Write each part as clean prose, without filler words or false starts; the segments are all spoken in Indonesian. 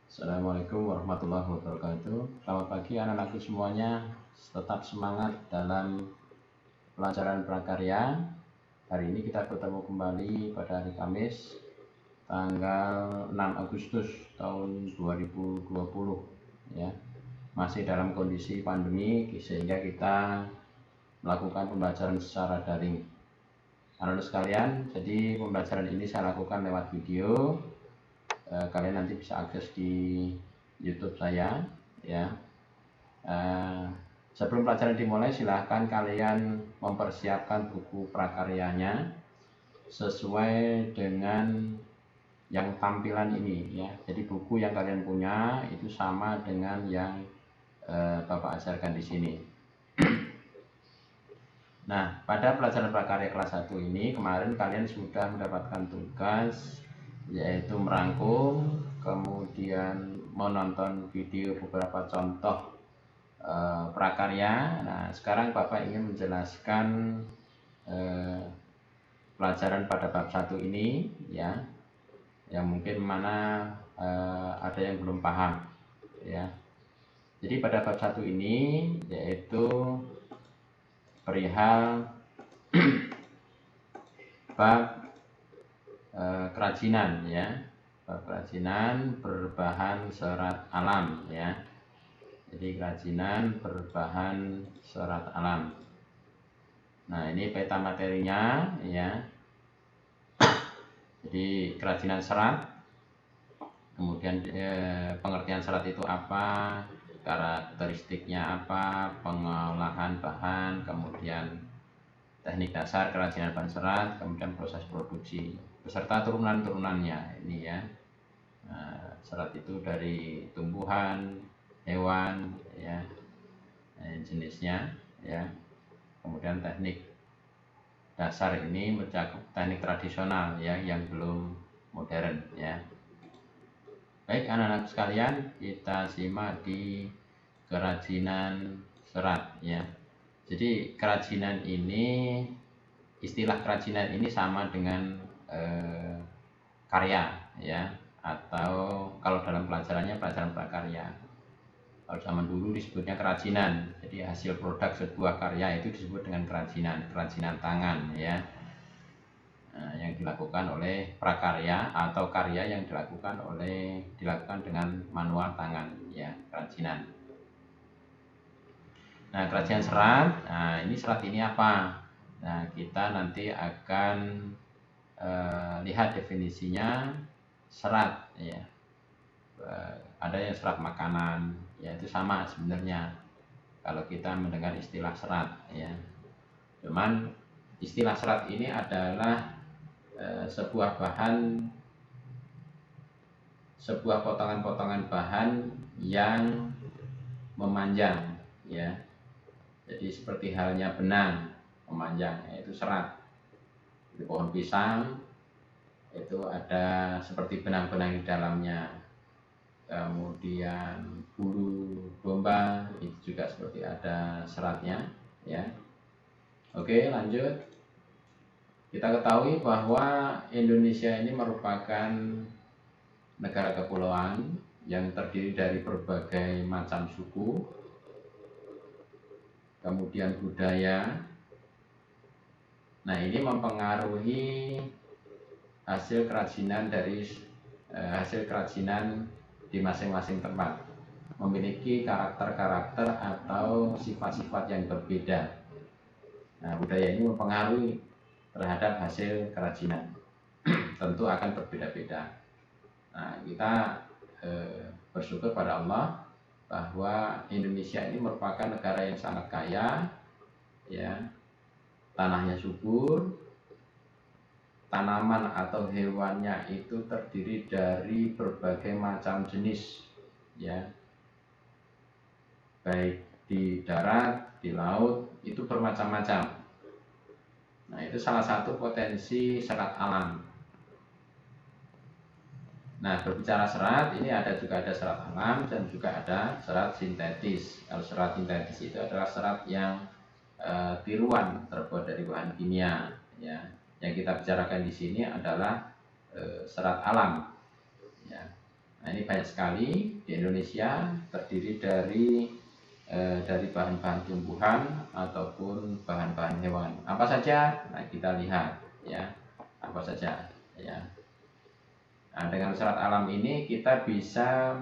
Assalamualaikum warahmatullahi wabarakatuh. Selamat pagi anak-anakku semuanya. Tetap semangat dalam pelajaran prakarya. Hari ini kita bertemu kembali pada hari Kamis tanggal 6 Agustus tahun 2020 ya. Masih dalam kondisi pandemi sehingga kita melakukan pembelajaran secara daring. Anak-anak sekalian, jadi pembelajaran ini saya lakukan lewat video. Kalian nanti bisa akses di YouTube saya ya. Sebelum pelajaran dimulai, silahkan kalian mempersiapkan buku prakaryanya sesuai dengan yang tampilan ini ya. Jadi buku yang kalian punya itu sama dengan yang Bapak ajarkan di sini. Nah, pada pelajaran prakarya kelas 1 ini kemarin kalian sudah mendapatkan tugas yaitu merangkum, kemudian menonton video beberapa contoh prakarya. Nah, sekarang Bapak ingin menjelaskan pelajaran pada bab 1 ini ya. Yang mungkin mana ada yang belum paham ya. Jadi pada bab 1 ini yaitu perihal bab kerajinan ya, bab kerajinan berbahan serat alam ya. Jadi kerajinan berbahan serat alam. Nah, ini peta materinya ya. Jadi kerajinan serat, kemudian pengertian serat itu apa, karakteristiknya apa, pengolahan bahan, kemudian teknik dasar kerajinan bahan serat, kemudian proses produksi beserta turunan-turunannya ini ya. Nah, serat itu dari tumbuhan, hewan ya, jenisnya ya. Kemudian teknik dasar ini mencakup teknik tradisional ya, yang belum modern ya. Baik anak-anak sekalian, kita simak di kerajinan serat ya. Jadi kerajinan ini, istilah kerajinan ini sama dengan karya ya, atau kalau dalam pelajarannya pelajaran prakarya. Kalau zaman dulu disebutnya kerajinan. Jadi hasil produk sebuah karya itu disebut dengan kerajinan, kerajinan tangan ya. Nah, yang dilakukan oleh prakarya atau karya yang dilakukan dengan manual tangan ya, kerajinan. Nah, kerajinan serat. Nah, ini serat ini apa? Nah, kita nanti akan lihat definisinya serat ya. Ada yang serat makanan ya, itu sama sebenarnya kalau kita mendengar istilah serat ya. Cuman istilah serat ini adalah sebuah potongan-potongan bahan yang memanjang ya. Jadi seperti halnya benang memanjang, yaitu serat. Di pohon pisang itu ada seperti benang-benang di dalamnya. Kemudian bulu domba itu juga seperti ada seratnya ya. Oke, lanjut. Kita ketahui bahwa Indonesia ini merupakan negara kepulauan yang terdiri dari berbagai macam suku, kemudian budaya. Nah, ini mempengaruhi hasil kerajinan di masing-masing tempat, memiliki karakter-karakter atau sifat-sifat yang berbeda. Nah, budaya ini mempengaruhi terhadap hasil kerajinan. Tentu akan berbeda-beda. Nah, kita bersyukur pada Allah bahwa Indonesia ini merupakan negara yang sangat kaya ya. Tanahnya subur, tanaman atau hewannya itu terdiri dari berbagai macam jenis ya, baik di darat, di laut, itu bermacam-macam. Nah, itu salah satu potensi serat alam. Nah, berbicara serat, ini juga ada serat alam dan juga ada serat sintetis. Kalau serat sintetis itu adalah serat yang tiruan terbuat dari bahan kimia ya. Yang kita bicarakan di sini adalah serat alam ya. Nah, Nah, ini banyak sekali di Indonesia, terdiri dari bahan-bahan tumbuhan ataupun bahan-bahan hewan. Apa saja? Nah, kita lihat ya. Apa saja ya. Nah, dengan serat alam ini kita bisa,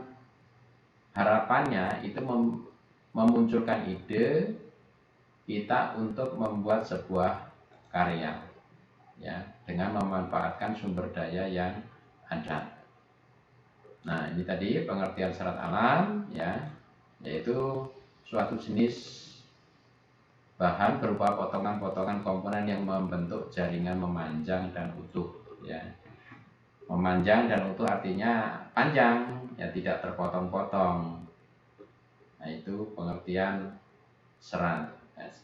harapannya itu memunculkan ide kita untuk membuat sebuah karya ya, dengan memanfaatkan sumber daya yang ada. Nah, ini tadi pengertian serat alam ya, yaitu suatu jenis bahan berupa potongan-potongan komponen yang membentuk jaringan memanjang dan utuh ya. Memanjang dan utuh artinya panjang ya, tidak terpotong-potong. Nah, itu pengertian serat. Nah,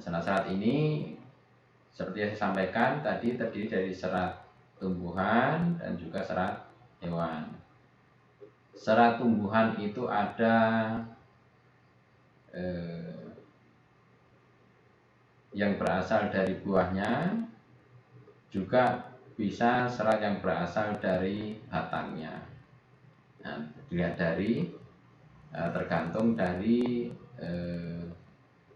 serat-serat ini seperti yang saya sampaikan tadi terdiri dari serat tumbuhan dan juga serat hewan. Serat tumbuhan itu ada yang berasal dari buahnya, juga bisa serat yang berasal dari batangnya. Nah, dilihat dari tergantung dari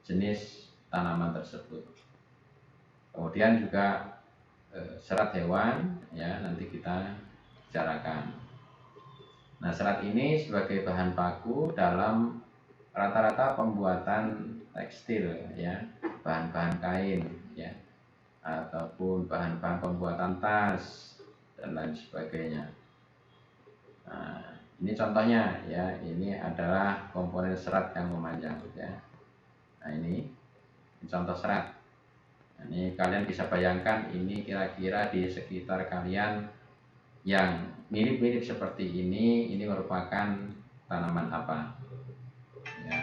jenis tanaman tersebut. Kemudian juga serat hewan ya, nanti kita bicarakan. Nah, serat ini sebagai bahan baku dalam rata-rata pembuatan tekstil ya, bahan-bahan kain ya, ataupun bahan-bahan pembuatan tas dan lain sebagainya. Nah, ini contohnya ya, ini adalah komponen serat yang memanjang ya. Nah, ini contoh serat. Nah, ini kalian bisa bayangkan ini kira-kira di sekitar kalian yang mirip-mirip seperti ini merupakan tanaman apa ya.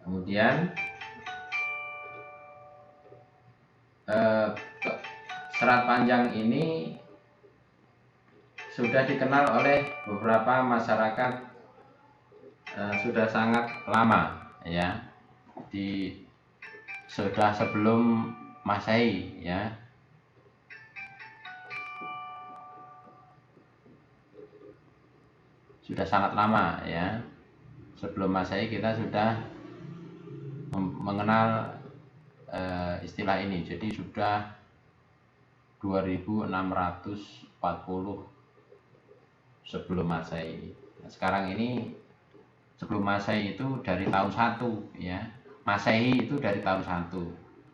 Kemudian serat panjang ini sudah dikenal oleh beberapa masyarakat sudah sangat lama ya, sudah sebelum Masehi ya. Sudah sangat lama ya. Sebelum Masehi kita sudah mengenal istilah ini. Jadi sudah 2640 sebelum Masehi. Nah, sekarang ini sebelum Masehi itu dari tahun 1 ya. Masehi itu dari tahun 1.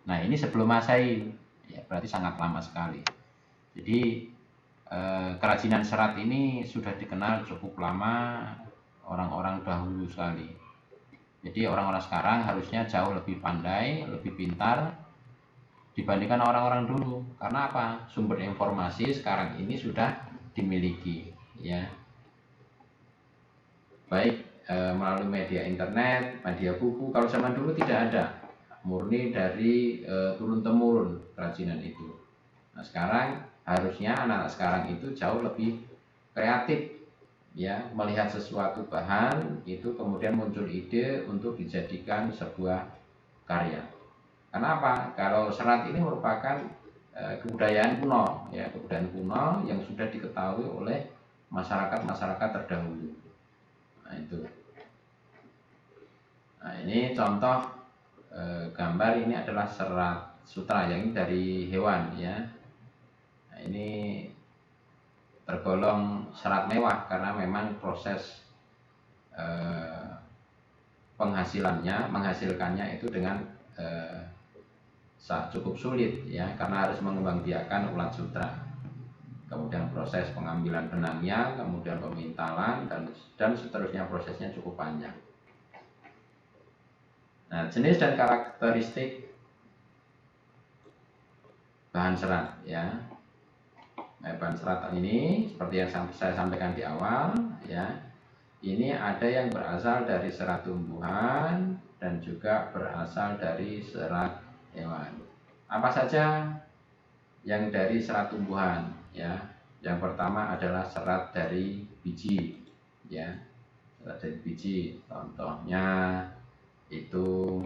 Nah, ini sebelum Masehi ya, berarti sangat lama sekali. Jadi kerajinan serat ini sudah dikenal cukup lama orang-orang dahulu sekali. Jadi orang-orang sekarang harusnya jauh lebih pandai, lebih pintar dibandingkan orang-orang dulu. Karena apa? Sumber informasi sekarang ini sudah dimiliki ya. Baik melalui media internet, media buku. Kalau zaman dulu tidak ada, murni dari turun-temurun kerajinan itu. Nah, sekarang harusnya anak-anak sekarang itu jauh lebih kreatif ya, melihat sesuatu bahan itu kemudian muncul ide untuk dijadikan sebuah karya. Kenapa? Kalau serat ini merupakan kebudayaan kuno ya, kebudayaan kuno yang sudah diketahui oleh masyarakat terdahulu. Nah, itu. Nah, ini contoh gambar, ini adalah serat sutra yang dari hewan ya. Nah, ini tergolong serat mewah karena memang proses menghasilkannya itu dengan cukup sulit ya, karena harus mengembangbiakan ulat sutra. Kemudian proses pengambilan benangnya, kemudian pemintalan dan seterusnya, prosesnya cukup panjang. Nah, jenis dan karakteristik bahan serat ya. Bahan serat ini seperti yang saya sampaikan di awal ya, ini ada yang berasal dari serat tumbuhan dan juga berasal dari serat hewan. Apa saja yang dari serat tumbuhan ya? Yang pertama adalah serat dari biji ya, serat dari biji. Contohnya itu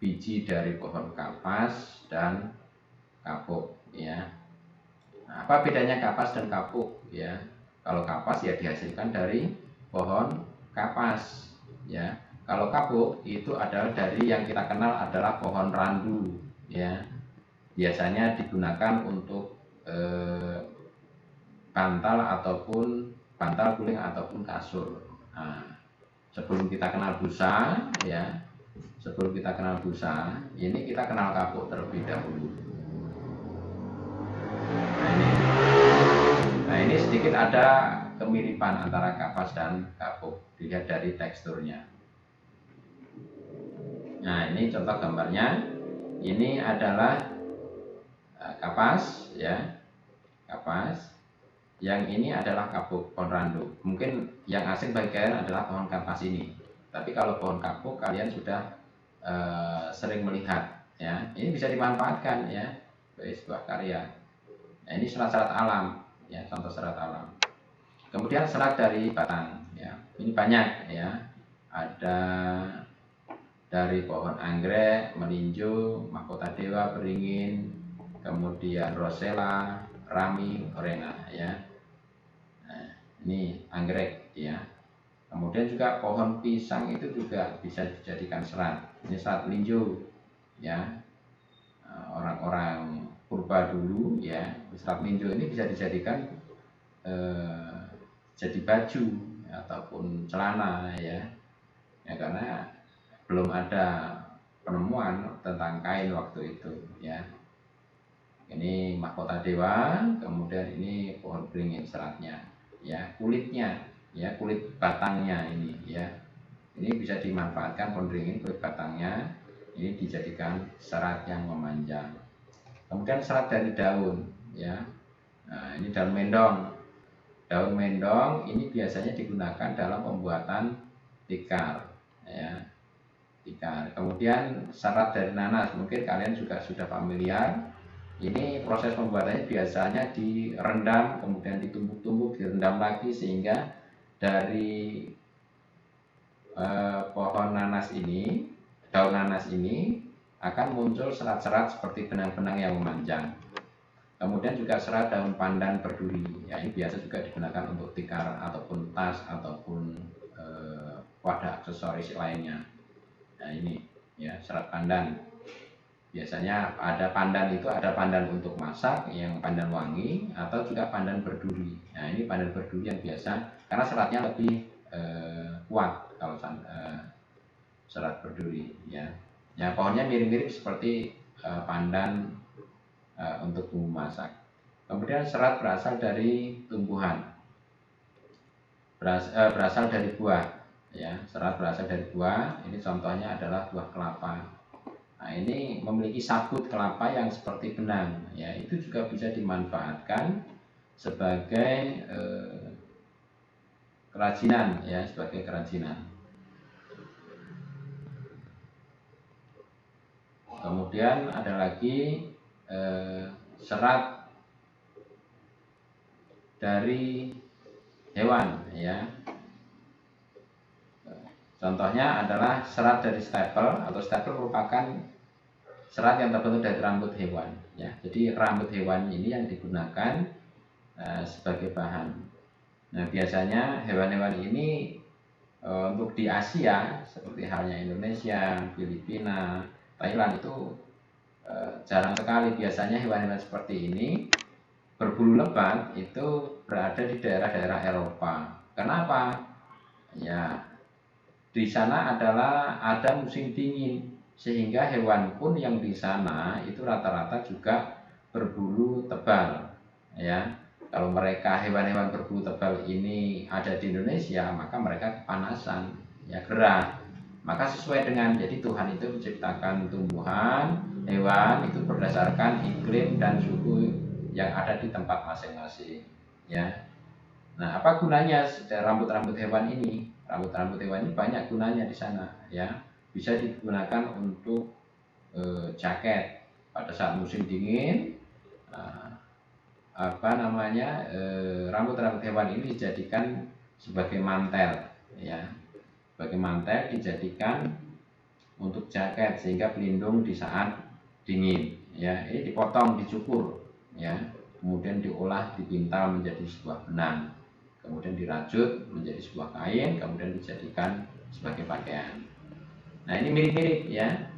biji dari pohon kapas dan kapuk ya. Nah, apa bedanya kapas dan kapuk ya? Kalau kapas ya dihasilkan dari pohon kapas ya. Kalau kapuk itu adalah dari yang kita kenal adalah pohon randu ya. Biasanya digunakan untuk bantal guling ataupun kasur. Nah, sebelum kita kenal busa ya, ini kita kenal kapuk terlebih dahulu. Nah ini sedikit ada kemiripan antara kapas dan kapuk, dilihat dari teksturnya. Nah ini contoh gambarnya. Ini adalah kapas ya, kapas. Yang ini adalah kapuk, pohon randu. Mungkin yang asing bagi kalian adalah pohon kapas ini. Tapi kalau pohon kapuk kalian sudah sering melihat ya. Ini bisa dimanfaatkan ya sebagai sebuah karya. Nah ini serat-serat alam ya, contoh serat alam. Kemudian serat dari batang ya. Ini banyak ya. Ada dari pohon anggrek, melinjo, mahkota dewa, beringin, kemudian rosella, rami, orena ya. Nah, ini anggrek ya. Kemudian juga pohon pisang itu juga bisa dijadikan serat. Ini serat melinjo ya. Orang-orang purba dulu ya, serat melinjo ini bisa dijadikan jadi baju ataupun celana ya. Ya karena belum ada penemuan tentang kain waktu itu ya. Ini mahkota dewa, kemudian ini pohon beringin seratnya ya, kulitnya ya, kulit batangnya ini ya. Ini bisa dimanfaatkan pohon beringin, kulit batangnya ini dijadikan serat yang memanjang. Kemudian serat dari daun ya. Nah, ini daun mendong. Daun mendong ini biasanya digunakan dalam pembuatan tikar ya. Tikar. Kemudian serat dari nanas, mungkin kalian juga sudah familiar. Ini proses pembuatannya biasanya direndam, kemudian ditumbuk-tumbuk, direndam lagi sehingga dari pohon nanas ini, daun nanas ini akan muncul serat-serat seperti benang-benang yang memanjang. Kemudian juga serat daun pandan berduri, ya ini biasa juga digunakan untuk tikar ataupun tas ataupun wadah aksesoris lainnya. Nah ini ya serat pandan. Biasanya ada pandan itu ada pandan untuk masak yang pandan wangi atau juga pandan berduri. Nah ini pandan berduri yang biasa karena seratnya lebih kuat kalau serat berduri ya. Ya pohonnya mirip-mirip seperti pandan untuk bumbu masak. Kemudian serat berasal dari tumbuhan, berasal dari buah. Ya, serat berasal dari buah. Ini contohnya adalah buah kelapa. Nah, ini memiliki sabut kelapa yang seperti benang. Ya, itu juga bisa dimanfaatkan sebagai kerajinan. Ya, sebagai kerajinan. Kemudian ada lagi serat dari hewan. Ya. Contohnya adalah serat dari stapel atau stapel merupakan serat yang terbentuk dari rambut hewan ya. Jadi rambut hewan ini yang digunakan sebagai bahan. Nah, biasanya hewan-hewan ini untuk di Asia seperti halnya Indonesia, Filipina, Thailand itu jarang sekali. Biasanya hewan-hewan seperti ini berbulu lebat itu berada di daerah-daerah Eropa. Kenapa? Ya di sana adalah ada musim dingin sehingga hewan pun yang di sana itu rata-rata juga berbulu tebal ya. Kalau mereka hewan-hewan berbulu tebal ini ada di Indonesia maka mereka kepanasan ya, gerah. Maka sesuai dengan jadi Tuhan itu menciptakan tumbuhan, hewan itu berdasarkan iklim dan suhu yang ada di tempat masing-masing ya. Nah, apa gunanya rambut-rambut hewan ini? Rambut-rambut hewan ini banyak gunanya di sana, ya. Bisa digunakan untuk jaket pada saat musim dingin. Rambut-rambut hewan ini dijadikan sebagai mantel, ya. Sebagai mantel dijadikan untuk jaket sehingga pelindung di saat dingin, ya. Ini dipotong, dicukur, ya. kemudian diolah, dipintal menjadi sebuah benang, kemudian dirajut menjadi sebuah kain, kemudian dijadikan sebagai pakaian. Nah, ini mirip-mirip ya.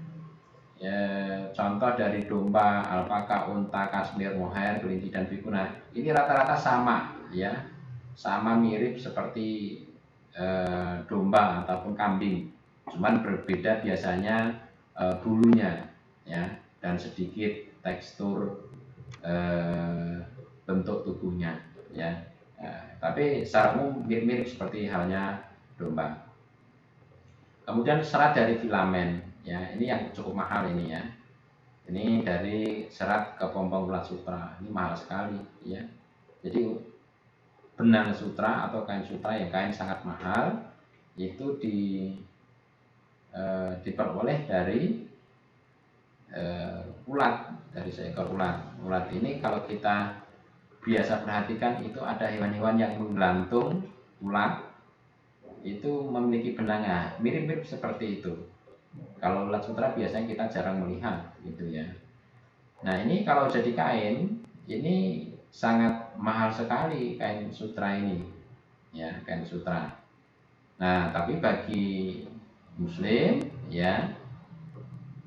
Contoh dari domba, alpaka, unta, kasmir, mohair, kelinci, dan vikuna, ini rata-rata sama ya, sama mirip seperti domba ataupun kambing, cuman berbeda biasanya bulunya ya, dan sedikit tekstur bentuk tubuhnya ya. Tapi secara umum mirip-mirip seperti halnya domba. Kemudian serat dari filamen ya, ini yang cukup mahal ini ya. Ini dari serat kepompong ulat sutra, ini mahal sekali ya. Jadi benang sutra atau kain sutra yang kain sangat mahal itu diperoleh dari ulat, dari seekor ulat. Ulat ini kalau kita biasa perhatikan itu ada hewan-hewan yang menggelantung ulat itu memiliki benangnya, mirip-mirip seperti itu. Kalau ulat sutra biasanya kita jarang melihat gitu ya. Nah, ini kalau jadi kain ini sangat mahal sekali kain sutra ini ya, kain sutra. Nah, tapi bagi muslim ya,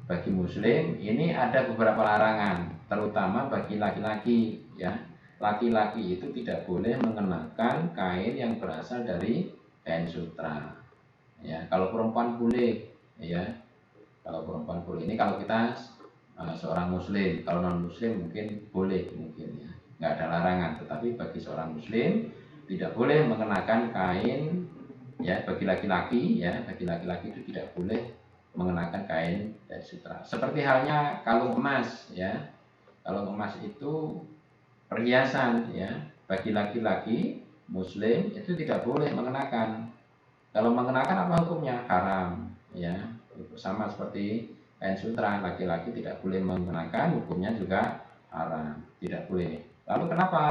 bagi muslim ini ada beberapa larangan, terutama bagi laki-laki ya. Laki-laki itu tidak boleh mengenakan kain yang berasal dari kain sutra ya. Kalau perempuan boleh ya, kalau perempuan boleh. Ini kalau kita seorang muslim, kalau non muslim mungkin boleh, mungkin ya, nggak ada larangan. Tetapi bagi seorang muslim tidak boleh mengenakan kain ya. Bagi laki-laki ya, bagi laki-laki itu tidak boleh mengenakan kain dari sutra. Seperti halnya kalung emas ya. Kalung emas itu perhiasan ya. Bagi laki-laki muslim itu tidak boleh mengenakan. Kalau mengenakan apa hukumnya? Haram ya. Sama seperti kain sutra, laki-laki tidak boleh mengenakan, hukumnya juga haram, tidak boleh. Lalu kenapa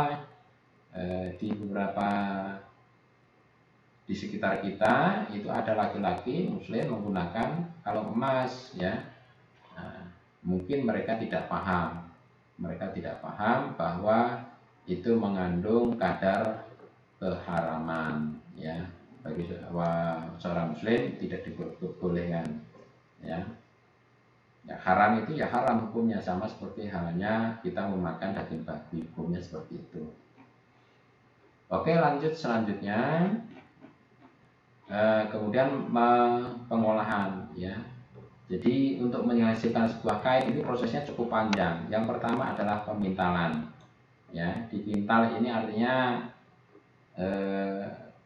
di sekitar kita itu ada laki-laki muslim menggunakan kalung emas ya? Nah, mungkin mereka tidak paham bahwa itu mengandung kadar keharaman ya. Bagi seorang muslim tidak dibolehkan ya. Ya, haram itu ya haram hukumnya, sama seperti halnya kita memakan daging babi, hukumnya seperti itu. Oke, lanjut selanjutnya. Kemudian pengolahan ya. Jadi untuk menghasilkan sebuah kain ini prosesnya cukup panjang. Yang pertama adalah pemintalan ya. Dipintal ini artinya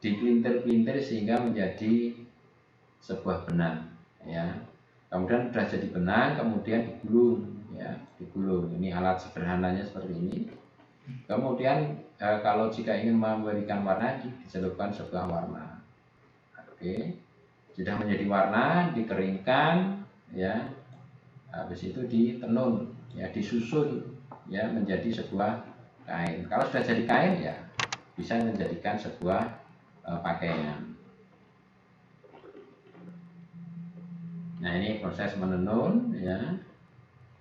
dipelintir-pelintir sehingga menjadi sebuah benang ya. Kemudian sudah jadi benang, kemudian digulung ya, digulung. Ini alat sederhananya seperti ini. Kemudian kalau jika ingin memberikan warna, dicelupkan sebuah warna. Oke, sudah menjadi warna, dikeringkan ya. Habis itu ditenun ya, disusun ya menjadi sebuah kain. Kalau sudah jadi kain ya bisa menjadikan sebuah pakaian. Nah, ini proses menenun ya.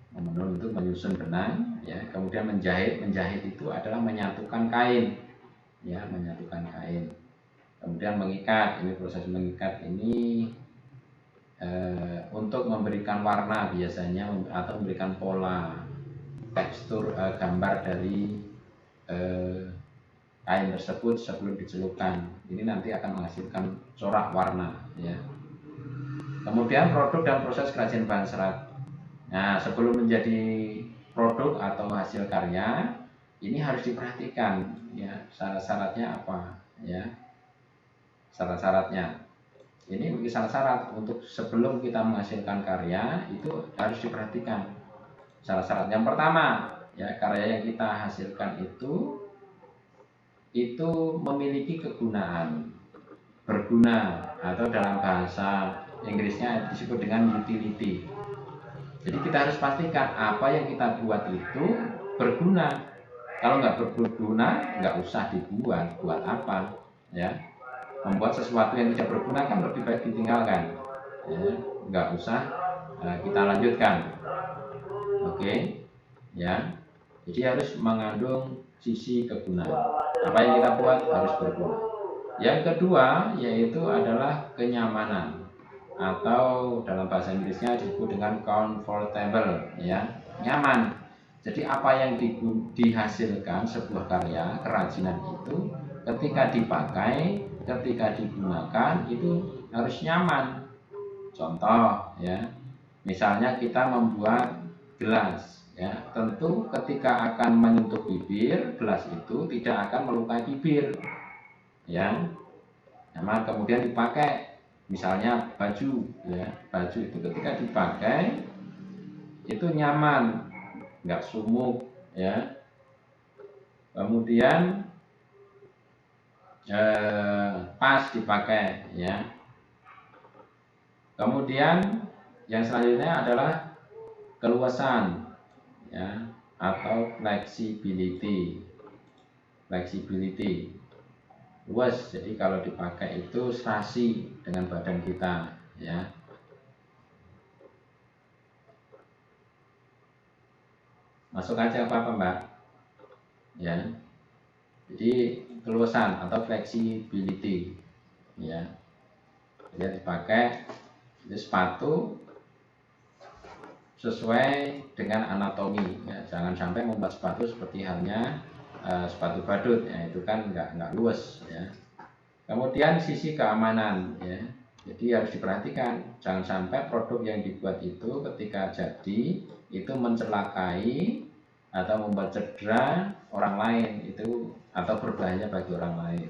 Menenun itu menyusun benang ya, kemudian menjahit. Menjahit itu adalah menyatukan kain ya, menyatukan kain. Kemudian mengikat, ini proses mengikat ini untuk memberikan warna biasanya atau memberikan pola, tekstur, gambar dari kain tersebut sebelum dicelupkan. Ini nanti akan menghasilkan corak warna ya. Kemudian produk dan proses kerajinan bahan serat. Nah, sebelum menjadi produk atau hasil karya, ini harus diperhatikan ya, syarat-syaratnya apa ya. Syarat-syaratnya. Ini bagi syarat-syarat untuk sebelum kita menghasilkan karya itu harus diperhatikan. Syarat-syarat yang pertama, ya, karya yang kita hasilkan itu memiliki kegunaan, berguna, atau dalam bahasa Inggrisnya disebut dengan utility. Jadi kita harus pastikan apa yang kita buat itu berguna. Kalau nggak berguna, nggak usah dibuat. Buat apa? Ya, membuat sesuatu yang tidak berguna kan lebih baik ditinggalkan. Ya, nggak usah kita lanjutkan. Oke, ya. Jadi harus mengandung sisi kegunaan. Apa yang kita buat harus berguna. Yang kedua yaitu adalah kenyamanan, atau dalam bahasa Inggrisnya disebut dengan comfortable, ya, nyaman. Jadi apa yang dihasilkan sebuah karya kerajinan itu ketika dipakai, ketika digunakan itu harus nyaman. Contoh, ya, misalnya kita membuat gelas, ya, tentu ketika akan menyentuh bibir, gelas itu tidak akan melukai bibir, ya. Nah, kemudian dipakai, misalnya baju, ya, baju itu ketika dipakai itu nyaman, nggak sumuk, ya. Kemudian pas dipakai, ya. Kemudian yang selanjutnya adalah keluasan, ya, atau flexibility. Luas, jadi kalau dipakai itu serasi dengan badan kita, ya. Masuk aja apa Mbak, ya. Jadi keluasan atau flexibility, ya. Jadi dipakai itu sepatu sesuai dengan anatomi, ya. Jangan sampai membuat sepatu seperti halnya sepatu badut, ya, itu kan nggak luas, ya. Kemudian sisi keamanan, ya. Jadi harus diperhatikan, jangan sampai produk yang dibuat itu ketika jadi itu mencelakai atau membuat cedera orang lain itu, atau berbahaya bagi orang lain.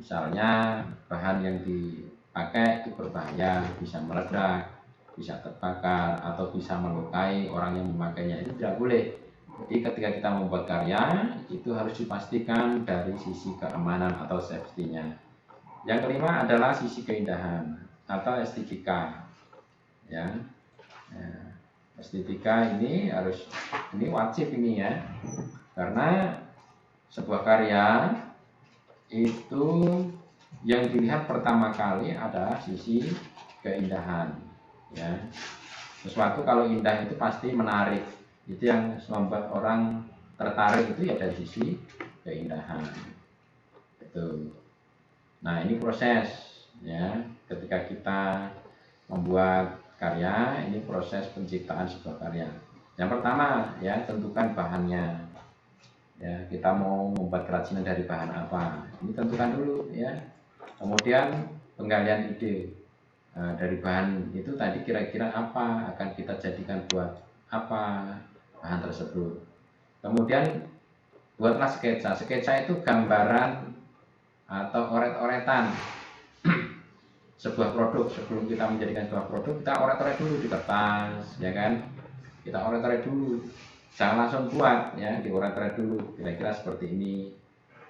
Misalnya bahan yang dipakai itu berbahaya, bisa meledak, bisa terbakar, atau bisa melukai orang yang memakainya, itu tidak boleh. Jadi ketika kita membuat karya itu harus dipastikan dari sisi keamanan atau safety-nya. Yang kelima adalah sisi keindahan atau estetika, ya. Estetika ini wajib ini, ya, karena sebuah karya itu yang dilihat pertama kali adalah sisi keindahan, ya. Sesuatu kalau indah itu pasti menarik, itu yang membuat orang tertarik itu ya dari sisi keindahan itu. Nah, ini proses, ya, ketika kita membuat karya, ini proses penciptaan sebuah karya. Yang pertama, ya, tentukan bahannya, ya, kita mau membuat kerajinan dari bahan apa, ini tentukan dulu, ya. Kemudian penggalian ide, dari bahan itu tadi kira-kira apa akan kita jadikan buat apa bahan tersebut. Kemudian buatlah sketsa. Sketsa itu gambaran atau oret-oretan sebuah produk. Sebelum kita menjadikan sebuah produk, kita oret-oret dulu di kertas, ya kan, kita oret-oret dulu, jangan langsung buat, ya, dioret-oret dulu kira-kira seperti ini.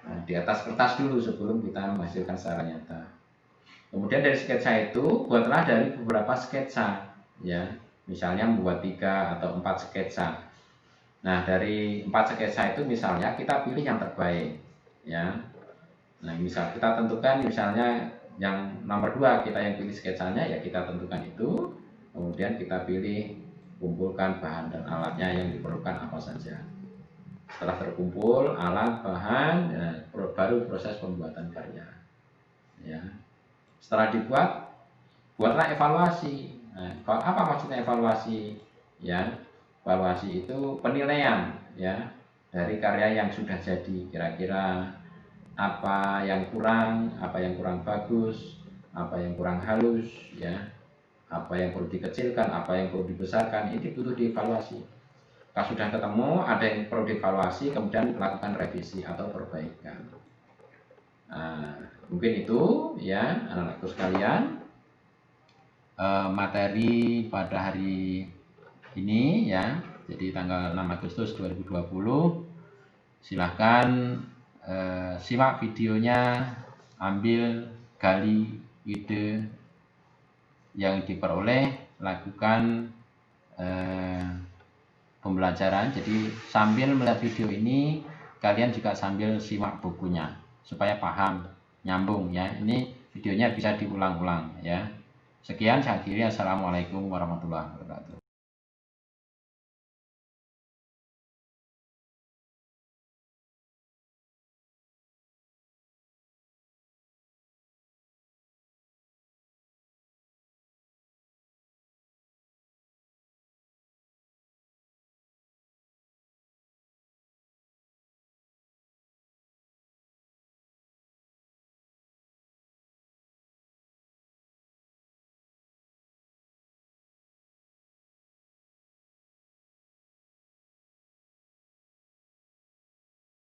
Nah, di atas kertas dulu sebelum kita menghasilkan secara nyata. Kemudian dari sketsa itu buatlah dari beberapa sketsa, ya, misalnya membuat 3 atau 4 sketsa. Nah, dari 4 sketsa itu misalnya kita pilih yang terbaik, ya. Nah, misal kita tentukan misalnya yang nomor 2 kita yang pilih sketsanya, ya kita tentukan itu. Kemudian kita pilih, kumpulkan bahan dan alatnya yang diperlukan apa saja. Setelah terkumpul alat, bahan, ya, baru proses pembuatan karya, ya. Setelah dibuat, buatlah evaluasi. Nah, apa maksudnya evaluasi? Ya, evaluasi itu penilaian, ya, dari karya yang sudah jadi. Kira-kira apa yang kurang bagus, apa yang kurang halus, ya, apa yang perlu dikecilkan, apa yang perlu dibesarkan, ini butuh dievaluasi. Kalau sudah ketemu ada yang perlu dievaluasi, kemudian lakukan revisi atau perbaikan. Nah, mungkin itu, ya, anak-anakku sekalian, materi pada hari ini, ya. Jadi tanggal 6 Agustus 2020. Silahkan simak videonya, ambil, gali ide yang diperoleh, lakukan pembelajaran. Jadi sambil melihat video ini, kalian juga sambil simak bukunya supaya paham, nyambung, ya. Ini videonya bisa diulang-ulang, ya. Sekian, saya akhiri. Assalamualaikum warahmatullahi wabarakatuh.